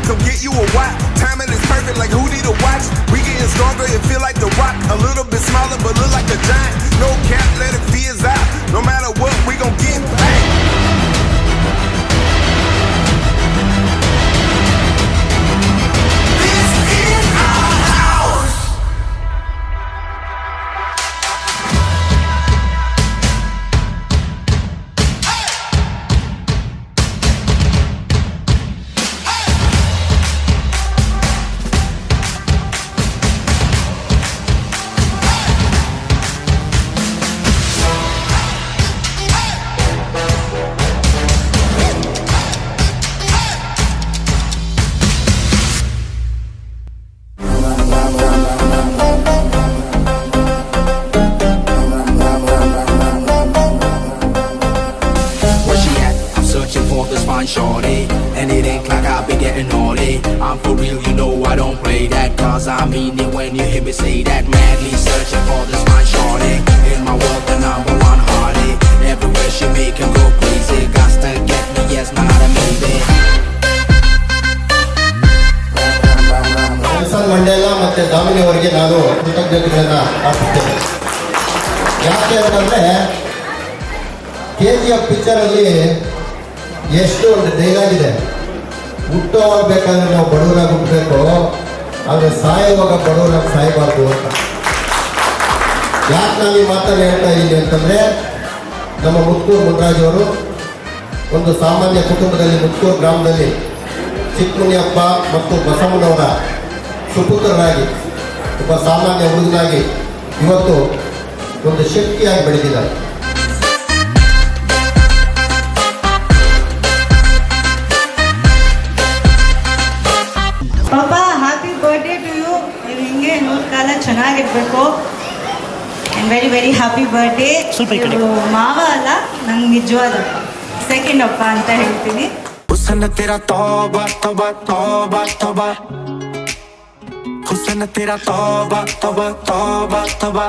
come get you a watch. Timing is perfect like Hootie to watch. We getting stronger, it feel like The Rock. A little bit smaller, but look like a giant. No cap, let it fizz out. No matter what, we gon' get back. Shorty, and it ain't like I've been getting naughty. I'm for real, you know I don't play that, cause I mean it when you hear me say that. Madly searching for this fine shorty, in my world the number one hardy. Everywhere she make him go crazy, got to get me, yes, not a maybe. Nelson Mandela ಮತ್ತೆ ದಾಮಿನಿ ಅವರಿಗೆ ನಾನು ಕೃತಜ್ಞತೆಗಳನ್ನು ಅರ್ಪಿಸ್ತೇನೆ. ಯಾಕೆ ಅಂತಂದ್ರೆ KGF ಪಿಕ್ಚರಲ್ಲಿ ಎಷ್ಟು ಒಂದು dialogue ಇದೆ, ಹುಟ್ಟೋಗ್ಬೇಕಾದ್ರೆ ನಾವು ಬಡವರಾಗಿ ಹುಟ್ಟಬೇಕು, ಆದರೆ ಸಾಯುವಾಗ ಬಡವರಾಗಿ ಸಾಯಬಾರ್ದು ಅಂತ. ಯಾಕೆ ನಾವು ಈ ಮಾತನ್ನು ಹೇಳ್ತಾ ಇದ್ದೀವಿ ಅಂತಂದರೆ, ನಮ್ಮ ಮುತ್ಕೂರು ಮುನ್ರಾಜ್ ಅವರು ಒಂದು ಸಾಮಾನ್ಯ ಕುಟುಂಬದಲ್ಲಿ, ಮುತ್ಕೂರು ಗ್ರಾಮದಲ್ಲಿ ಚಿಕ್ಕಮುನಿಯಪ್ಪ ಮತ್ತು ಬಸಮ್ಮನವರ ಸುಪುತ್ರರಾಗಿ ಒಬ್ಬ ಸಾಮಾನ್ಯ ಹುಡುಗನಾಗಿ ಇವತ್ತು ಒಂದು ಶಕ್ತಿಯಾಗಿ ಬೆಳೆದಿದ್ದಾರೆ. ಪಾಪ ಹ್ಯಾಪಿ ಬರ್ಡೇ ಟು ಯು. ನೀವು ಹಿಂಗೆ 100 ಕಾಲ ಚೆನ್ನಾಗಿರ್ಬೇಕು. And very very happy birthday. ಮಾವ ಅಲ್ಲ, ನಂಗೆ ನಿಜವಾದ ಸೆಕೆಂಡ್ ಅಪ್ಪ ಅಂತ ಹೇಳ್ತೀನಿ. ಹುಸನ್ ತೆರಾ ತೋಬಾ ತೋಬಾ ತೋಬಾ ತೋಬಾ, ಹುಸನ್ ತೆರಾ ತೋಬಾ ತೋಬಾ ತೋಬಾ ತೋಬಾ.